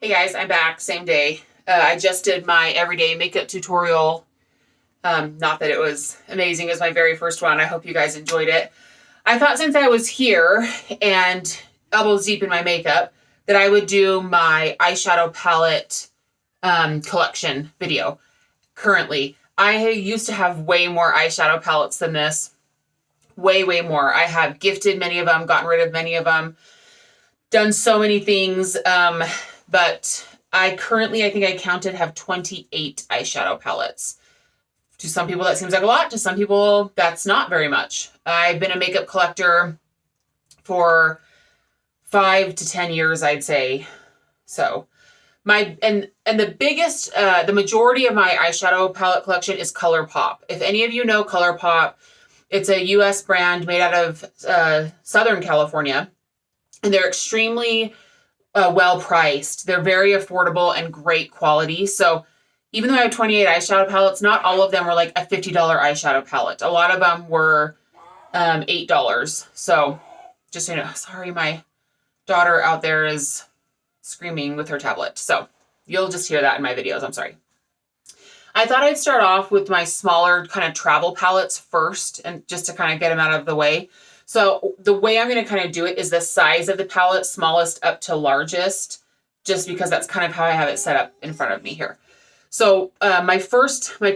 Hey guys, I'm back, same day. I just did my everyday makeup tutorial. Not that it was amazing, it was my very first one. I hope you guys enjoyed it. I thought since I was here and elbows deep in my makeup that I would do my eyeshadow palette collection video. Currently, I used to have way more eyeshadow palettes than this. Way more. I have gifted many of them, gotten rid of many of them, done so many things. But I think I counted, have 28 eyeshadow palettes. To some people, that seems like a lot. To some people, that's not very much. I've been a makeup collector for 5 to 10 years, I'd say. So and the biggest, the majority of my eyeshadow palette collection is Colourpop. If any of you know Colourpop, it's a US brand made out of Southern California, and they're extremely well priced. They're very affordable and great quality. So even though I have 28 eyeshadow palettes, not all of them were like a $50 eyeshadow palette. A lot of them were $8. So just so you know, sorry, my daughter out there is screaming with her tablet. So you'll just hear that in my videos. I'm sorry. I thought I'd start off with my smaller kind of travel palettes first, and just to kind of get them out of the way. So the way I'm going to kind of do it is the size of the palette, smallest up to largest, just because that's kind of how I have it set up in front of me here. So my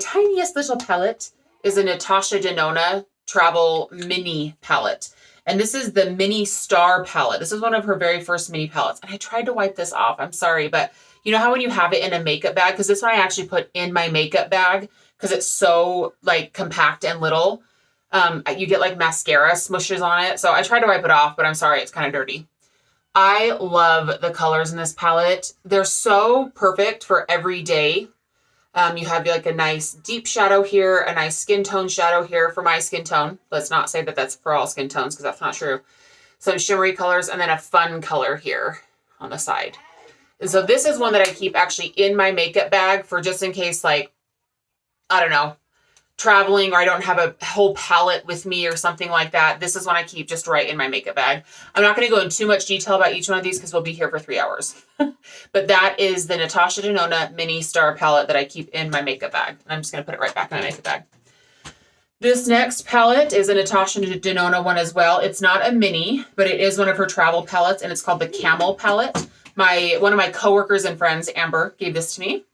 tiniest little palette is a Natasha Denona Travel Mini Palette. And this is the Mini Star Palette. This is one of her very first mini palettes. And I tried to wipe this off. I'm sorry, but you know how when you have it in a makeup bag, because this one I actually put in my makeup bag because it's so like compact and little. You get like mascara smushes on it. So I tried to wipe it off, but I'm sorry, it's kind of dirty. I love the colors in this palette. They're so perfect for every day. You have like a nice deep shadow here, a nice skin tone shadow here for my skin tone. Let's not say that that's for all skin tones because that's not true. Some shimmery colors and then a fun color here on the side. And so this is one that I keep actually in my makeup bag for just in case, like, I don't know, traveling, or I don't have a whole palette with me or something like that. This is one I keep just right in my makeup bag. I'm not going to go into too much detail about each one of these because we'll be here for 3 hours. But that is the Natasha Denona Mini Star Palette that I keep in my makeup bag. And I'm just going to put it right back in my makeup bag. This next palette is a Natasha Denona one as well. It's not a mini, but it is one of her travel palettes, and it's called the Camel Palette. One of my coworkers and friends, Amber, gave this to me.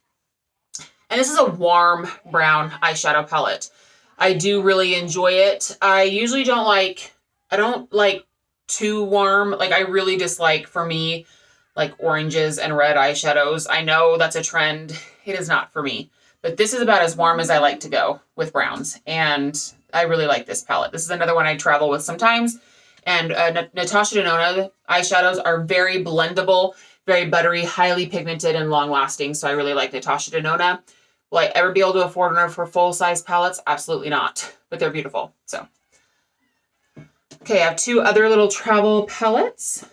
And this is a warm brown eyeshadow palette. I do really enjoy it. I usually don't like too warm. Like I really dislike, for me, like oranges and red eyeshadows. I know that's a trend. It is not for me. But this is about as warm as I like to go with browns. And I really like this palette. This is another one I travel with sometimes. And Natasha Denona eyeshadows are very blendable, very buttery, highly pigmented, and long-lasting. So I really like Natasha Denona. Will I ever be able to afford one of her full-size palettes? Absolutely not. But they're beautiful. So, okay, I have 2 other little travel palettes.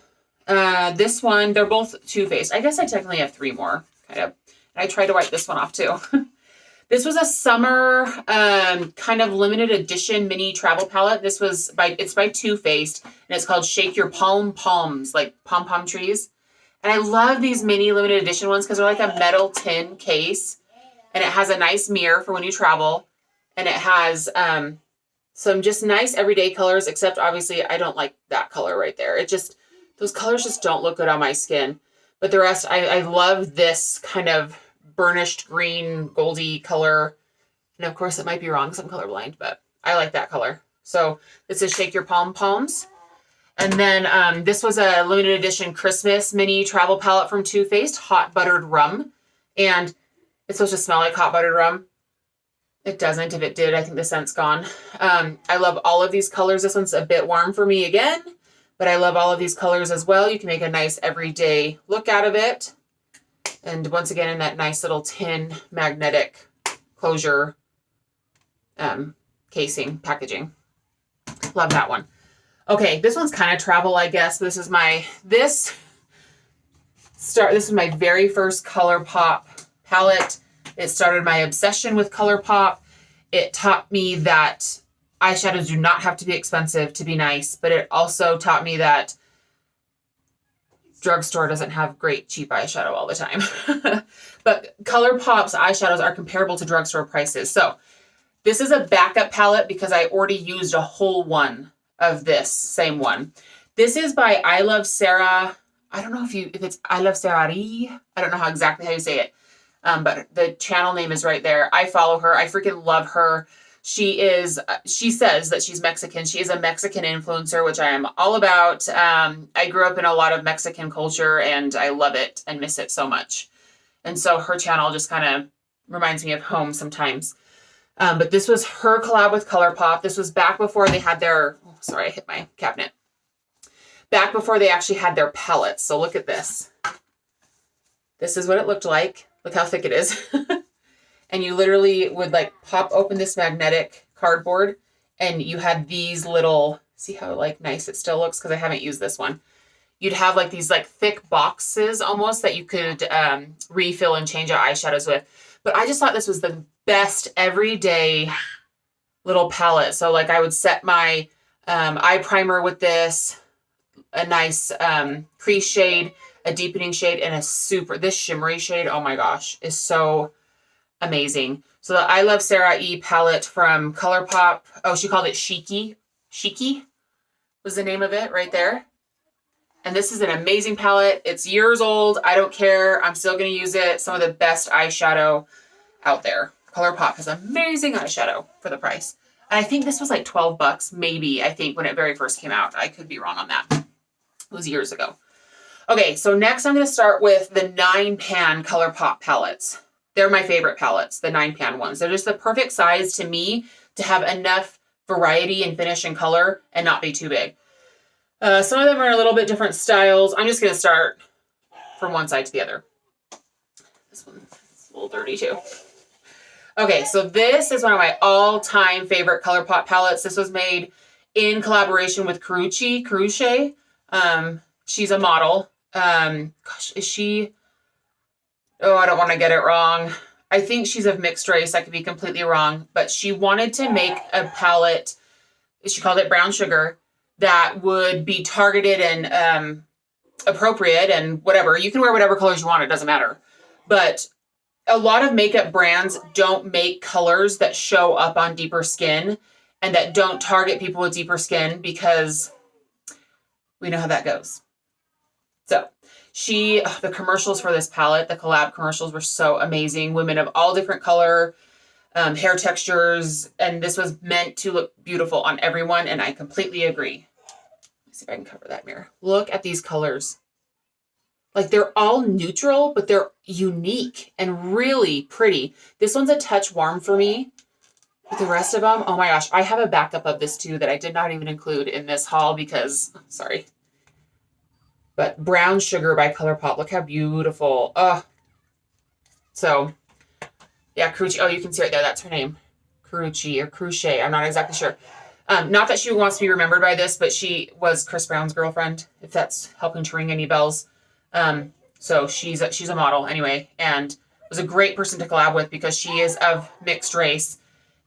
This one, they're both Toothpaste. I guess I technically have 3 more, kind of. And I tried to wipe this one off, too. This was a summer kind of limited edition mini travel palette. It's by Toothpaste, and it's called Shake Your Palms, like pom-pom trees. And I love these mini limited edition ones because they're like a metal tin case. And it has a nice mirror for when you travel. And it has some just nice everyday colors, except obviously I don't like that color right there. Those colors just don't look good on my skin. But the rest, I love this kind of burnished green, goldy color. And of course it might be wrong because I'm colorblind, but I like that color. So this is Shake Your Palms. And then this was a limited edition Christmas mini travel palette from Toothpaste, Hot Buttered Rum. And it's supposed to smell like hot buttered rum. It doesn't. If it did, I think the scent's gone. I love all of these colors. This one's a bit warm for me again, but I love all of these colors as well. You can make a nice everyday look out of it. And once again, in that nice little tin magnetic closure casing packaging. Love that one. Okay, this one's kind of travel, I guess. This is my very first Colourpop palette. It started my obsession with Colourpop. It taught me that eyeshadows do not have to be expensive to be nice, but it also taught me that drugstore doesn't have great cheap eyeshadow all the time. But Colourpop's eyeshadows are comparable to drugstore prices. So this is a backup palette because I already used a whole one of this same one. This is by I Love Sarah. I don't know if it's I Love Sarah. I don't know exactly how you say it. But the channel name is right there. I follow her. I freaking love her. She says that she's Mexican. She is a Mexican influencer, which I am all about. I grew up in a lot of Mexican culture and I love it and miss it so much. And so her channel just kind of reminds me of home sometimes. But this was her collab with Colourpop. This was back before they had their, oh, sorry, I hit my cabinet. Back before they actually had their palettes. So look at this. This is what it looked like. Look how thick it is. And you literally would like pop open this magnetic cardboard and you had these little, see how like nice it still looks? Because I haven't used this one. You'd have like these like thick boxes almost that you could refill and change out eyeshadows with. But I just thought this was the best everyday little palette. So like I would set my eye primer with this, a nice crease shade, a deepening shade, and this shimmery shade, oh my gosh, is so amazing. So the I Love Sarah E palette from Colourpop. Oh, she called it Cheeky. Cheeky was the name of it right there. And this is an amazing palette. It's years old. I don't care. I'm still going to use it. Some of the best eyeshadow out there. Colourpop has amazing eyeshadow for the price. And I think this was like 12 bucks, maybe, I think, when it very first came out. I could be wrong on that. It was years ago. Okay, so next I'm going to start with the 9-pan Colourpop palettes. They're my favorite palettes, the 9-pan ones. They're just the perfect size to me to have enough variety and finish and color and not be too big. Some of them are a little bit different styles. I'm just going to start from one side to the other. This one's a little dirty too. Okay, so this is one of my all-time favorite Colourpop palettes. This was made in collaboration with Karrueche. She's a model. Gosh, is she... Oh, I don't want to get it wrong. I think she's of mixed race. I could be completely wrong. But she wanted to make a palette, she called it Brown Sugar, that would be targeted and appropriate and whatever. You can wear whatever colors you want. It doesn't matter. But a lot of makeup brands don't make colors that show up on deeper skin and that don't target people with deeper skin because we know how that goes. So the commercials for this palette, the collab commercials were so amazing. Women of all different color, hair textures, and this was meant to look beautiful on everyone, and I completely agree. Let's see if I can cover that mirror. Look at these colors. Like they're all neutral, but they're unique and really pretty. This one's a touch warm for me. But the rest of them, oh my gosh, I have a backup of this too that I did not even include in this haul because, sorry. But Brown Sugar by Colourpop. Look how beautiful. Oh. So, yeah, Karrueche. Oh, you can see right there. That's her name. Karrueche or Karrueche. I'm not exactly sure. Not that she wants to be remembered by this, but she was Chris Brown's girlfriend, if that's helping to ring any bells. So she's a model anyway, and was a great person to collab with because she is of mixed race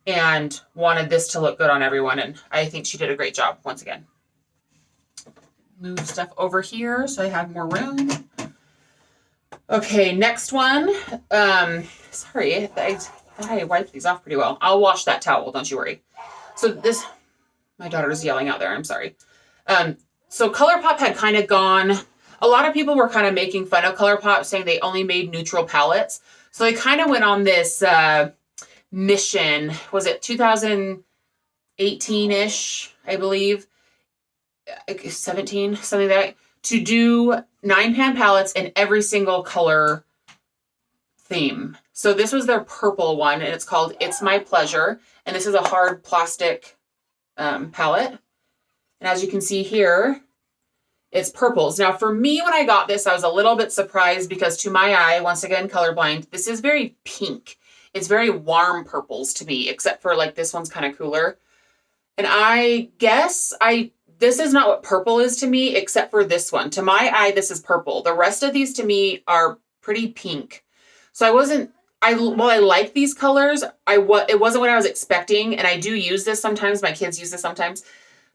and wanted this to look good on everyone. And I think she did a great job once again. Move stuff over here so I have more room. Okay, next one. Sorry, I wiped these off pretty well. I'll wash that towel, don't you worry. So this, my daughter's yelling out there, I'm sorry. So Colourpop had kind of gone, a lot of people were kind of making fun of Colourpop, saying they only made neutral palettes. So they kind of went on this mission, was it 2018-ish, I believe, 17, something like that, to do 9-pan palettes in every single color theme. So this was their purple one, and it's called It's My Pleasure. And this is a hard plastic palette. And as you can see here, it's purples. Now for me, when I got this, I was a little bit surprised because to my eye, once again, colorblind, this is very pink. It's very warm purples to me, except for like this one's kind of cooler. And I guess this is not what purple is to me, except for this one. To my eye, this is purple. The rest of these to me are pretty pink. So while I like these colors, it wasn't what I was expecting. And I do use this sometimes. My kids use this sometimes.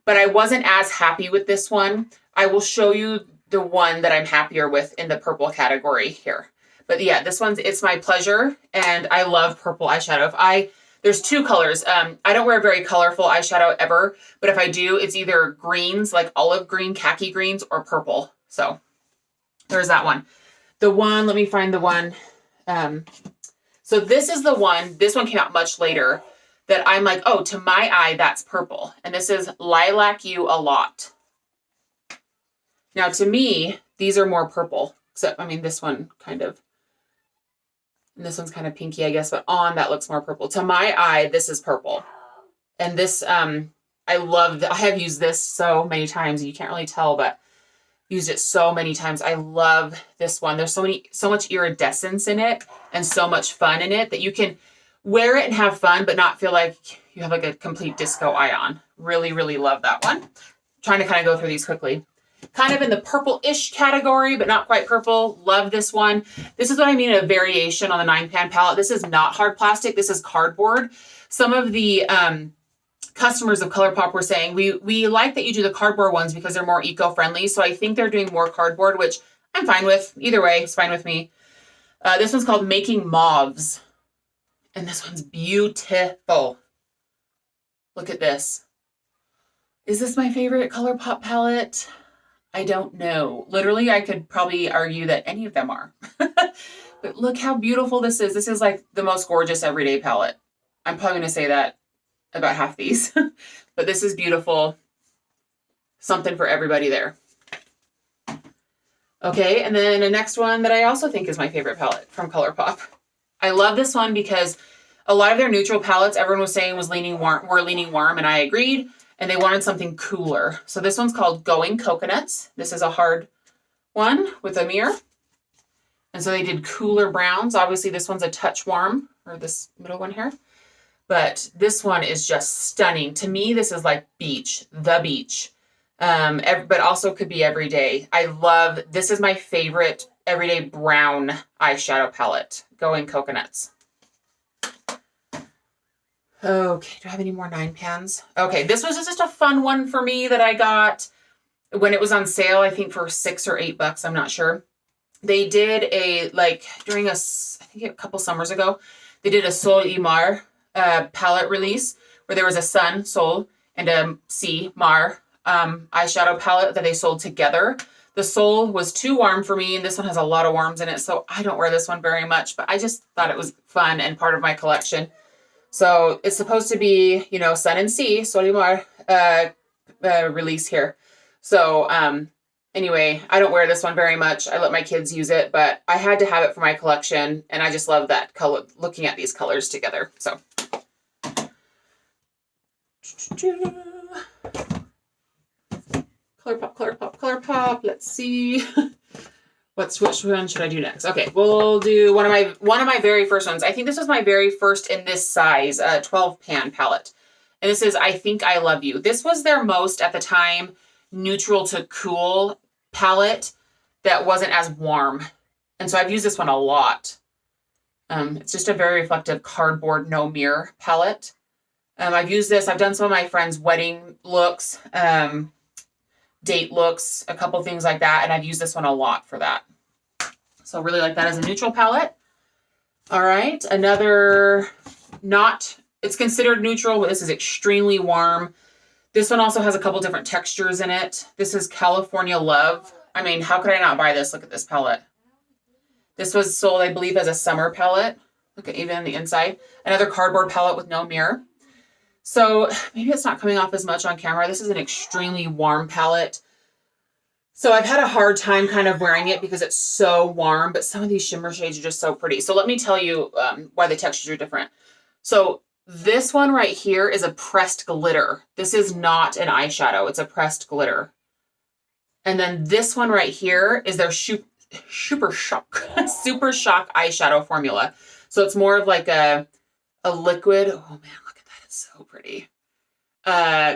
But I wasn't as happy with this one. I will show you the one that I'm happier with in the purple category here. But yeah, this one's It's My Pleasure, and I love purple eyeshadow. There's two colors. I don't wear very colorful eyeshadow ever, but if I do, it's either greens, like olive green, khaki greens, or purple. So there's that one. Let me find the one. So this is the one, this one came out much later, that I'm like, oh, to my eye, that's purple. And this is Lilac You a Lot. Now, to me, these are more purple. Except, I mean, this one kind of, and this one's kind of pinky, I guess, but on that looks more purple. To my eye, this is purple. And this, I love, I have used this so many times. You can't really tell, but used it so many times. I love this one. There's so much iridescence in it and so much fun in it that you can wear it and have fun, but not feel like you have like a complete disco eye on. Really, really love that one. Trying to kind of go through these quickly. Kind of in the purple-ish category, but not quite purple. Love this one. This is what I mean, a variation on the 9-pan palette. This is not hard plastic. This is cardboard. Some of the customers of Colourpop were saying, we like that you do the cardboard ones because they're more eco-friendly. So I think they're doing more cardboard, which I'm fine with. Either way, it's fine with me. This one's called Making Mauves. And this one's beautiful. Look at this. Is this my favorite Colourpop palette? I don't know. Literally, I could probably argue that any of them are. But look how beautiful this is. This is like the most gorgeous everyday palette. I'm probably going to say that about half these. But this is beautiful. Something for everybody there. Okay, and then the next one that I also think is my favorite palette from Colourpop. I love this one because a lot of their neutral palettes, everyone was saying were leaning warm, and I agreed. And they wanted something cooler. So this one's called Going Coconuts. This is a hard one with a mirror. And so they did cooler browns. Obviously, this one's a touch warm, or this middle one here. But this one is just stunning. To me, this is like beach, the beach. But also could be everyday. This is my favorite everyday brown eyeshadow palette, Going Coconuts. Okay, do I have any more 9-pans? Okay, this was just a fun one for me that I got when it was on sale, I think for $6 or $8, I'm not sure. They did during I think a couple summers ago, they did a Sol y Mar palette release where there was a sun, Sol, and a sea, Mar eyeshadow palette that they sold together. The Sol was too warm for me, and this one has a lot of warms in it, so I don't wear this one very much, but I just thought it was fun and part of my collection. So it's supposed to be, sun and sea, Sol y Mar release here. So anyway, I don't wear this one very much. I let my kids use it, but I had to have it for my collection, and I just love that color, looking at these colors together. So Colourpop. Let's see. Which one should I do next? Okay, we'll do one of my very first ones. I think this was my very first in this size, 12-pan palette. And this is I Think I Love You. This was their most, at the time, neutral to cool palette that wasn't as warm. And so I've used this one a lot. It's just a very reflective cardboard, no mirror palette. I've used this. I've done some of my friends' wedding looks, date looks, a couple things like that. And I've used this one a lot for that. So really like that as a neutral palette. All right. Another it's considered neutral, but this is extremely warm. This one also has a couple different textures in it. This is California Love. I mean, how could I not buy this? Look at this palette. This was sold, I believe, as a summer palette. Look at even the inside. Another cardboard palette with no mirror. So maybe it's not coming off as much on camera. This is an extremely warm palette. So I've had a hard time kind of wearing it because it's so warm, but some of these shimmer shades are just so pretty. So let me tell you why the textures are different. So this one right here is a pressed glitter. This is not an eyeshadow. It's a pressed glitter. And then this one right here is their Super Shock eyeshadow formula. So it's more of like a liquid. Oh man, look at that. It's so pretty.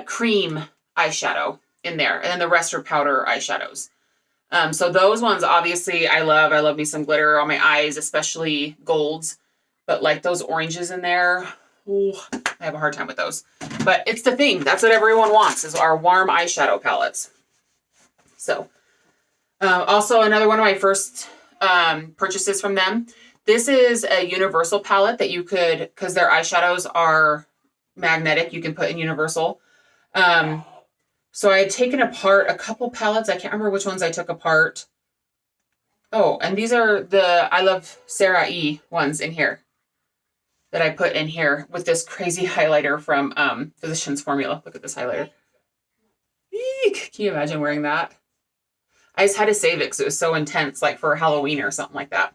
Cream eyeshadow in there. And then the rest are powder eyeshadows. So those ones, obviously, I love. I love me some glitter on my eyes, especially golds. But like those oranges in there, ooh, I have a hard time with those. But it's the thing. That's what everyone wants, is our warm eyeshadow palettes. So Also, another one of my first purchases from them. This is a universal palette that you could, because their eyeshadows are magnetic, you can put in universal. So I had taken apart a couple palettes. I can't remember which ones I took apart. Oh, and these are the I Love Sarah E ones in here that I put in here with this crazy highlighter from Physicians Formula. Look at this highlighter. Eek, can you imagine wearing that? I just had to save it because it was so intense, like for Halloween or something like that.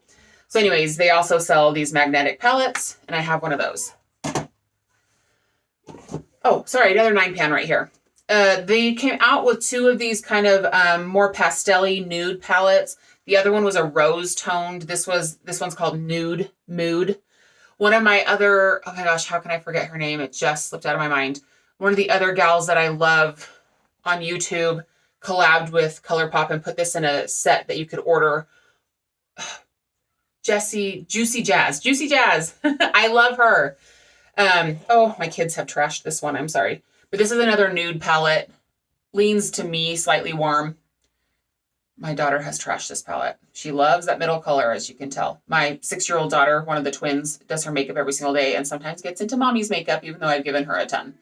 So anyways, they also sell these magnetic palettes, and I have one of those. Oh, sorry, another 9pan right here. They came out with two of these kind of more pastel-y nude palettes. The other one was a rose toned. This one's called Nude Mood. One of my other, oh my gosh, how can I forget her name? It just slipped out of my mind. One of the other gals that I love on YouTube collabed with Colourpop and put this in a set that you could order. Juicy Jazz. I love her. Oh, my kids have trashed this one. I'm sorry. But this is another nude palette. Leans to me, slightly warm. My daughter has trashed this palette. She loves that middle color, as you can tell. My 6-year-old daughter, one of the twins, does her makeup every single day and sometimes gets into mommy's makeup, even though I've given her a ton.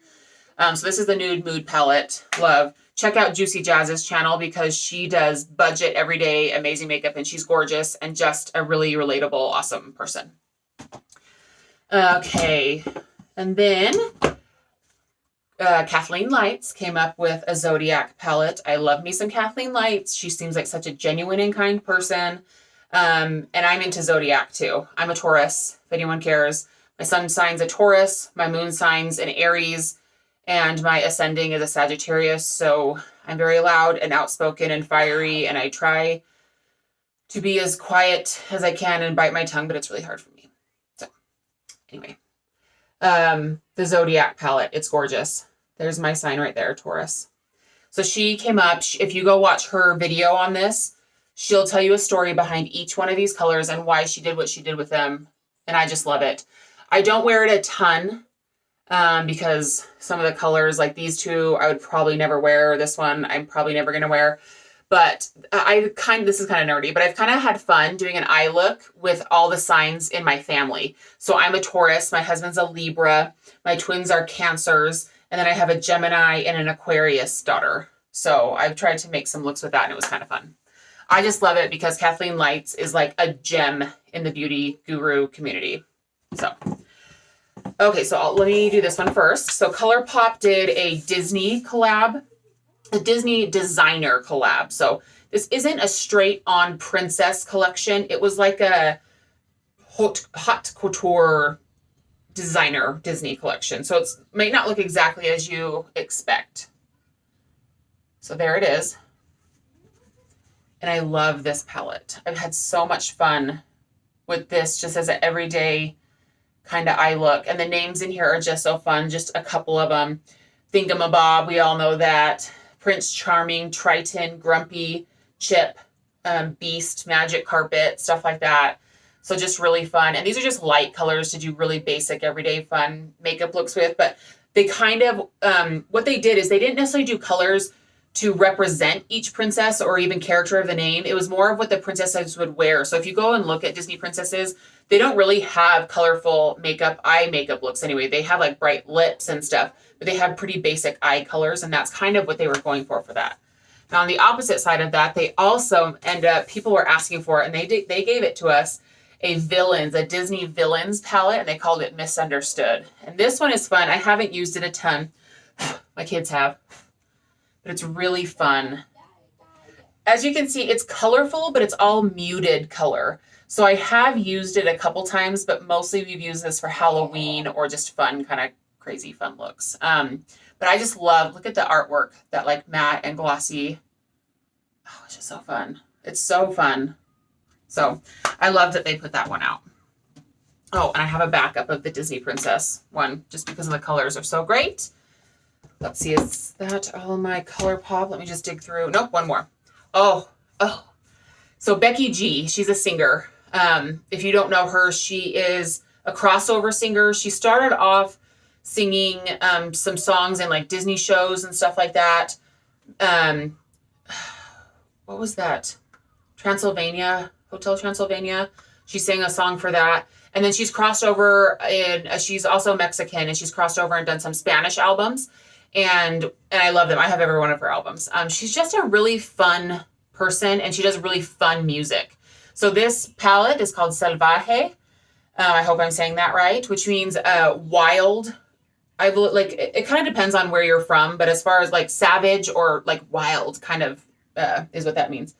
So this is the Nude Mood palette. Love. Check out Juicy Jazz's channel because she does budget, everyday, amazing makeup, and she's gorgeous and just a really relatable, awesome person. Okay. And then Kathleen Lights came up with a Zodiac palette. I love me some Kathleen Lights. She seems like such a genuine and kind person. And I'm into Zodiac too. I'm a Taurus, if anyone cares. My sun sign's a Taurus, my moon sign's an Aries, and my ascending is a Sagittarius. So I'm very loud and outspoken and fiery, and I try to be as quiet as I can and bite my tongue, but it's really hard for me. So anyway, the Zodiac palette, it's gorgeous. There's my sign right there, Taurus. So she came up, if you go watch her video on this, she'll tell you a story behind each one of these colors and why she did what she did with them. And I just love it. I don't wear it a ton because some of the colors, like these two, I would probably never wear. This one, I'm probably never going to wear. But this is kind of nerdy, but I've kind of had fun doing an eye look with all the signs in my family. So I'm a Taurus, my husband's a Libra, my twins are Cancers, and then I have a Gemini and an Aquarius daughter. So I've tried to make some looks with that, and it was kind of fun. I just love it because Kathleen Lights is like a gem in the beauty guru community. So, okay, so let me do this one first. So Colourpop did a Disney collab. A Disney designer collab. So this isn't a straight on princess collection. It was like a haute couture designer Disney collection. So it might not look exactly as you expect. So there it is. And I love this palette. I've had so much fun with this just as an everyday kind of eye look. And the names in here are just so fun. Just a couple of them. Thingamabob, we all know that. Prince Charming, Triton, Grumpy, Chip, Beast, Magic Carpet, stuff like that. So just really fun. And these are just light colors to do really basic, everyday fun makeup looks with. But they kind of, what they did is they didn't necessarily do colors to represent each princess or even character of the name. It was more of what the princesses would wear. So if you go and look at Disney princesses, they don't really have colorful eye makeup looks anyway. They have like bright lips and stuff, but they have pretty basic eye colors, and that's kind of what they were going for that. Now on the opposite side of that, they also people were asking for it, and they gave it to us, a Disney villains palette, and they called it Misunderstood. And this one is fun. I haven't used it a ton. My kids have. But it's really fun. As you can see, it's colorful, but it's all muted color. So I have used it a couple times, but mostly we've used this for Halloween or just fun, kind of crazy fun looks. But I just look at the artwork, that like matte and glossy. Oh, it's just so fun. It's so fun. So I love that they put that one out. Oh, and I have a backup of the Disney Princess one just because of the colors are so great. Let's see, is that all my Colourpop? Let me just dig through. Nope, one more. Oh. So Becky G, she's a singer. If you don't know her, she is a crossover singer. She started off singing some songs in like Disney shows and stuff like that. What was that? Transylvania, Hotel Transylvania. She sang a song for that. And then she's crossed over she's also Mexican, and she's crossed over and done some Spanish albums. And I love them. I have every one of her albums. She's just a really fun person, and she does really fun music. So this palette is called Salvaje. I hope I'm saying that right, which means wild. I like it kind of depends on where you're from, but as far as like savage or like wild kind of is what that means.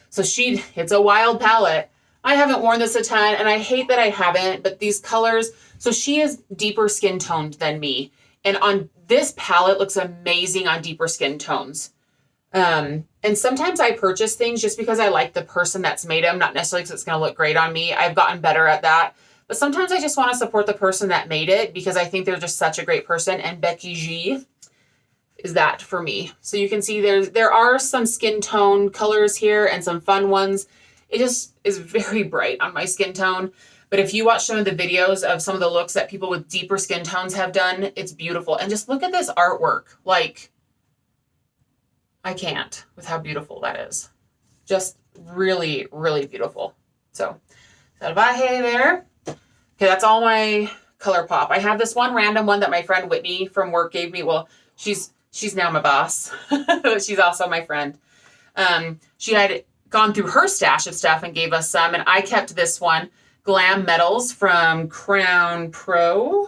So it's a wild palette. I haven't worn this a ton, and I hate that I haven't, but these colors, so she is deeper skin toned than me. And on this palette looks amazing on deeper skin tones. And sometimes I purchase things just because I like the person that's made them, not necessarily because it's going to look great on me. I've gotten better at that. But sometimes I just want to support the person that made it because I think they're just such a great person. And Becky G is that for me. So you can see there are some skin tone colors here and some fun ones. It just is very bright on my skin tone. But if you watch some of the videos of some of the looks that people with deeper skin tones have done, it's beautiful. And just look at this artwork. Like, I can't with how beautiful that is. Just really, really beautiful. So, Salvaje there. Okay, that's all my Colourpop. I have this one random one that my friend Whitney from work gave me. Well, she's now my boss. She's also my friend. She had gone through her stash of stuff and gave us some, and I kept this one, Glam Metals from Crown Pro.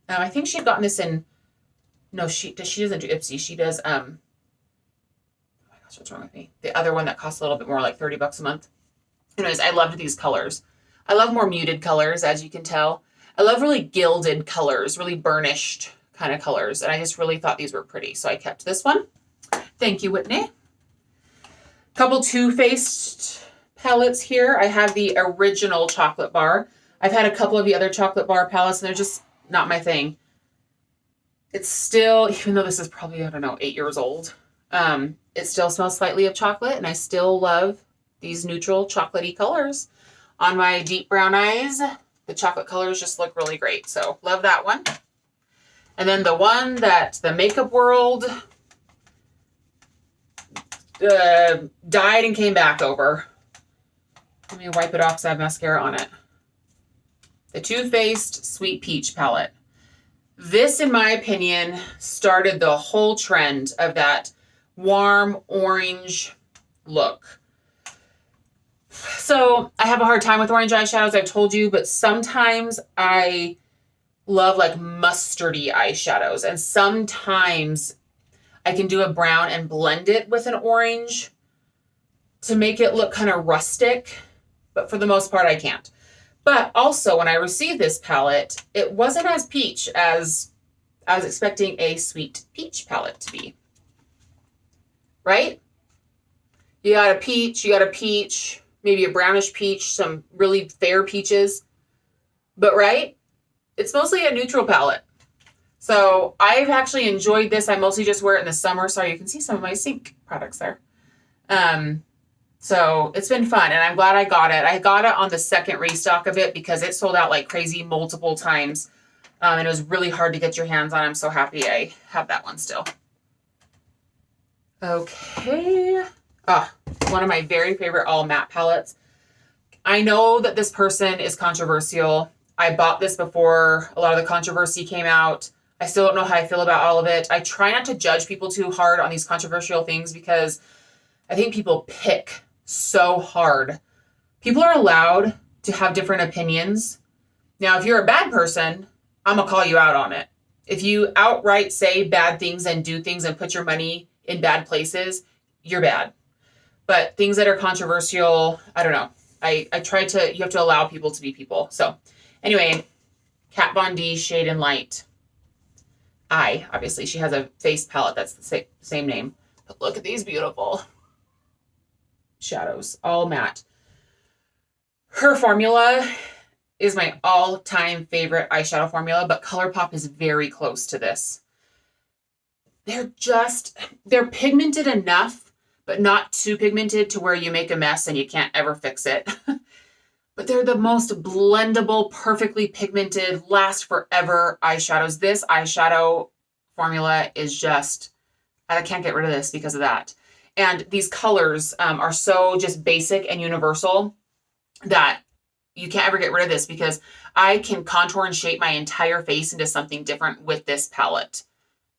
I think she'd gotten this in, no, she doesn't do Ipsy. She does, oh my gosh, what's wrong with me? The other one that costs a little bit more, like $30 a month. Anyways, I loved these colors. I love more muted colors, as you can tell. I love really gilded colors, really burnished kind of colors, and I just really thought these were pretty, so I kept this one. Thank you, Whitney. Couple Toothpaste palettes here. I have the original chocolate bar. I've had a couple of the other chocolate bar palettes, and they're just not my thing. It's still, even though this is probably, I don't know, 8 years old, it still smells slightly of chocolate, and I still love these neutral chocolatey colors. On my deep brown eyes, the chocolate colors just look really great. So love that one. And then the one that the makeup world died and came back over. Let me wipe it off because I have mascara on it. The Too Faced Sweet Peach palette. This, in my opinion, started the whole trend of that warm orange look. So I have a hard time with orange eyeshadows, I've told you, but sometimes I love like mustardy eyeshadows, and sometimes I can do a brown and blend it with an orange to make it look kind of rustic, but for the most part I can't. But also when I received this palette, it wasn't as peach as I was expecting a sweet peach palette to be. Right? You got a peach, maybe a brownish peach, some really fair peaches. But right? It's mostly a neutral palette. So I've actually enjoyed this. I mostly just wear it in the summer. Sorry, you can see some of my sink products there. So it's been fun, and I'm glad I got it. I got it on the second restock of it because it sold out like crazy multiple times. And it was really hard to get your hands on. I'm so happy I have that one still. Okay. One of my very favorite all matte palettes. I know that this person is controversial. I bought this before a lot of the controversy came out. I still don't know how I feel about all of it. I try not to judge people too hard on these controversial things because I think people pick so hard. People are allowed to have different opinions. Now, if you're a bad person, I'm going to call you out on it. If you outright say bad things and do things and put your money in bad places, you're bad. But things that are controversial, I don't know. I try to, you have to allow people to be people. So anyway, Kat Von D Shade and Light. Obviously, she has a face palette that's the same name. But look at these beautiful shadows, all matte. Her formula is my all-time favorite eyeshadow formula, but Colourpop is very close to this. They're pigmented enough, but not too pigmented to where you make a mess and you can't ever fix it. But they're the most blendable, perfectly pigmented, last forever eyeshadows. This eyeshadow formula is just, I can't get rid of this because of that. And these colors are so just basic and universal that you can't ever get rid of this, because I can contour and shape my entire face into something different with this palette.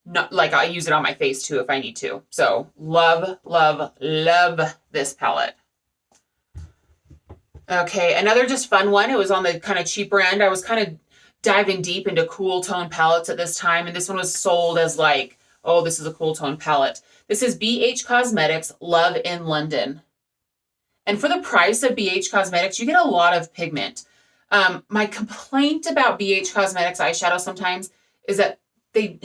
Not like I use it on my face too if I need to. So love, love, love this palette. Okay, another just fun one. It was on the kind of cheaper end. I was kind of diving deep into cool tone palettes at this time, and this one was sold as like, oh, this is a cool tone palette. This is BH Cosmetics Love in London. And for the price of BH Cosmetics, you get a lot of pigment. My complaint about BH Cosmetics eyeshadow sometimes is that they,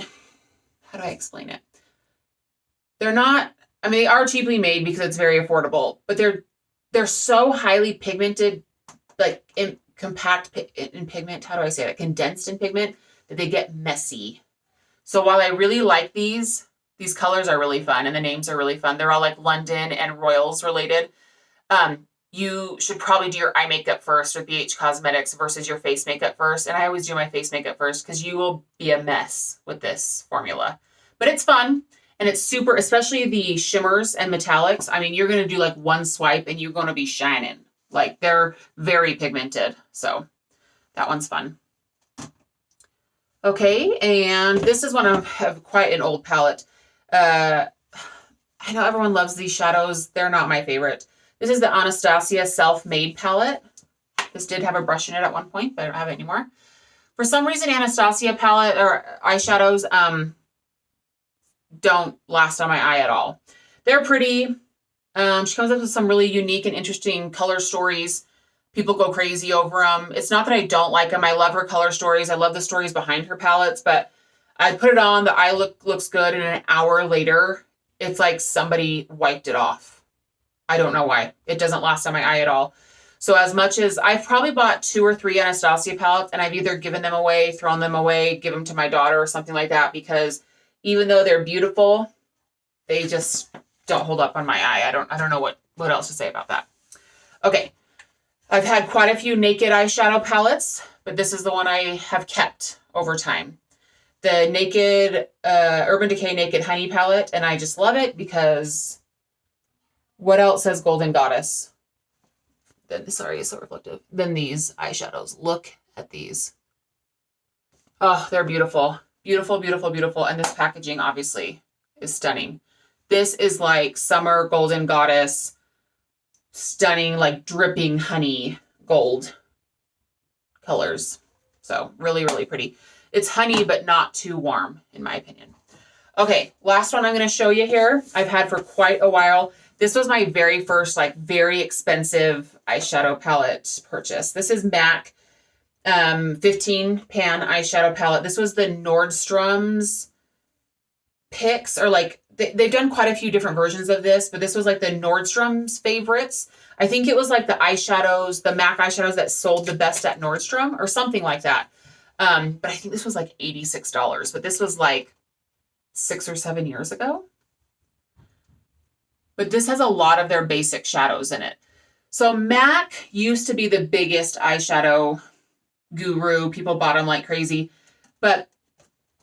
how do I explain it? They're not, I mean, they are cheaply made because it's very affordable, but they're so highly pigmented, like in compact in pigment, how do I say that? Condensed in pigment, that they get messy. So while I really like these colors are really fun and the names are really fun. They're all like London and Royals related. You should probably do your eye makeup first with BH Cosmetics versus your face makeup first. And I always do my face makeup first because you will be a mess with this formula. But it's fun and it's super, especially the shimmers and metallics. I mean, you're going to do like one swipe and you're going to be shining. Like they're very pigmented. So that one's fun. Okay, and this is one of quite an old palette. I know everyone loves these shadows. They're not my favorite. This is the Anastasia Self-Made palette. This did have a brush in it at one point, but I don't have it anymore. For some reason, Anastasia palette or eyeshadows don't last on my eye at all. They're pretty. She comes up with some really unique and interesting color stories. People go crazy over them. It's not that I don't like them. I love her color stories. I love the stories behind her palettes, but I put it on, the eye looks good, and an hour later, it's like somebody wiped it off. I don't know why. It doesn't last on my eye at all. So as much as I've probably bought 2 or 3 Anastasia palettes, and I've either given them away, thrown them away, give them to my daughter or something like that, because even though they're beautiful, they just don't hold up on my eye. I don't know what else to say about that. Okay. I've had quite a few Naked eyeshadow palettes, but this is the one I have kept over time. The Naked, Urban Decay Naked Honey palette, and I just love it because what else says Golden Goddess? Sorry, it's so reflective. Then these eyeshadows. Look at these. Oh, they're beautiful. Beautiful, beautiful, beautiful. And this packaging, obviously, is stunning. This is like summer Golden Goddess, stunning, like dripping honey gold colors. So really, really pretty. It's honey, but not too warm, in my opinion. Okay, last one I'm going to show you here. I've had for quite a while. This was my very first, like, very expensive eyeshadow palette purchase. This is MAC 15 pan eyeshadow palette. This was the Nordstrom's picks, or like, they've done quite a few different versions of this, but this was like the Nordstrom's favorites. I think it was like the eyeshadows, the MAC eyeshadows that sold the best at Nordstrom or something like that. But I think this was like $86, but this was like 6 or 7 years ago. But this has a lot of their basic shadows in it. So MAC used to be the biggest eyeshadow guru. People bought them like crazy. But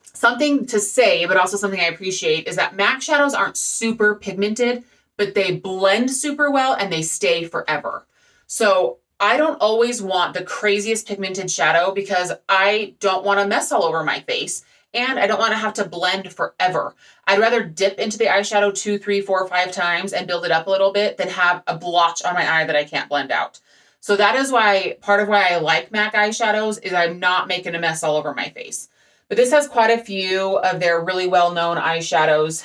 something to say, but also something I appreciate, is that MAC shadows aren't super pigmented, but they blend super well and they stay forever. So I don't always want the craziest pigmented shadow because I don't want a mess all over my face. And I don't want to have to blend forever. I'd rather dip into the eyeshadow 2, 3, 4, 5 times and build it up a little bit than have a blotch on my eye that I can't blend out. So that is why, part of why I like MAC eyeshadows is I'm not making a mess all over my face. But this has quite a few of their really well-known eyeshadows.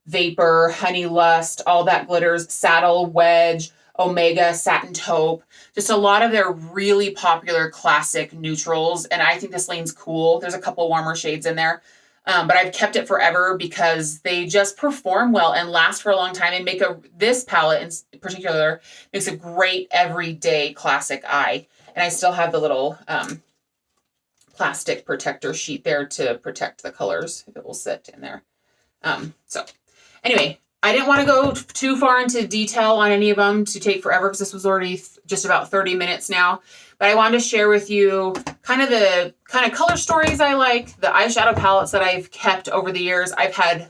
Vapor, Honey Lust, All That Glitters, Saddle, Wedge, Omega, Satin Taupe. Just a lot of their really popular classic neutrals. And I think this lane's cool. There's a couple warmer shades in there. But I've kept it forever because they just perform well and last for a long time and make this palette in particular makes a great everyday classic eye. And I still have the little plastic protector sheet there to protect the colors if it will sit in there. So anyway, I didn't want to go too far into detail on any of them to take forever because this was already just about 30 minutes now. But I wanted to share with you the kind of color stories I like, the eyeshadow palettes that I've kept over the years. I've had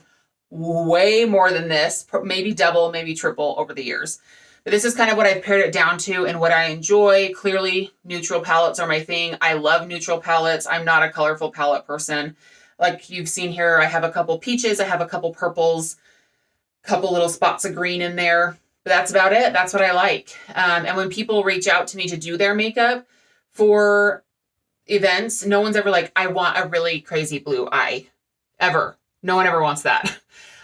way more than this, maybe double, maybe triple over the years. But this is kind of what I've pared it down to and what I enjoy. Clearly, neutral palettes are my thing. I love neutral palettes. I'm not a colorful palette person. Like you've seen here, I have a couple peaches, I have a couple purples, a couple little spots of green in there. But that's about it. That's what I like. And when people reach out to me to do their makeup for events, no one's ever like, I want a really crazy blue eye. Ever. No one ever wants that.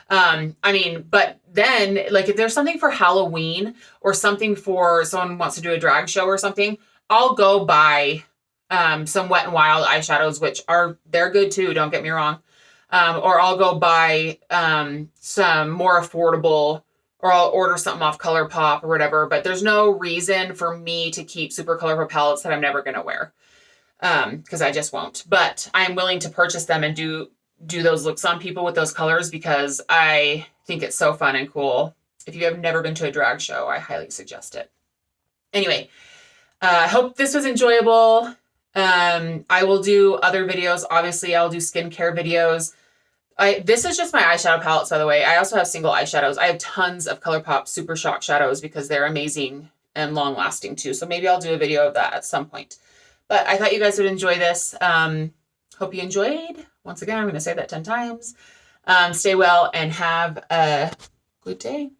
I mean, but then, like, if there's something for Halloween or something for someone wants to do a drag show or something, I'll go buy some Wet n Wild eyeshadows, which they're good too, don't get me wrong. Or I'll go buy some more affordable, or I'll order something off Colourpop or whatever. But there's no reason for me to keep super colorful palettes that I'm never going to wear, because I just won't. But I'm willing to purchase them and do those looks on people with those colors because I think it's so fun and cool. If you have never been to a drag show, I highly suggest it. Anyway, I hope this was enjoyable. I will do other videos. Obviously, I'll do skincare videos. This is just my eyeshadow palettes, by the way. I also have single eyeshadows. I have tons of Colourpop Super Shock shadows because they're amazing and long lasting too. So maybe I'll do a video of that at some point. But I thought you guys would enjoy this. Hope you enjoyed. Once again, I'm going to say that 10 times. Stay well and have a good day.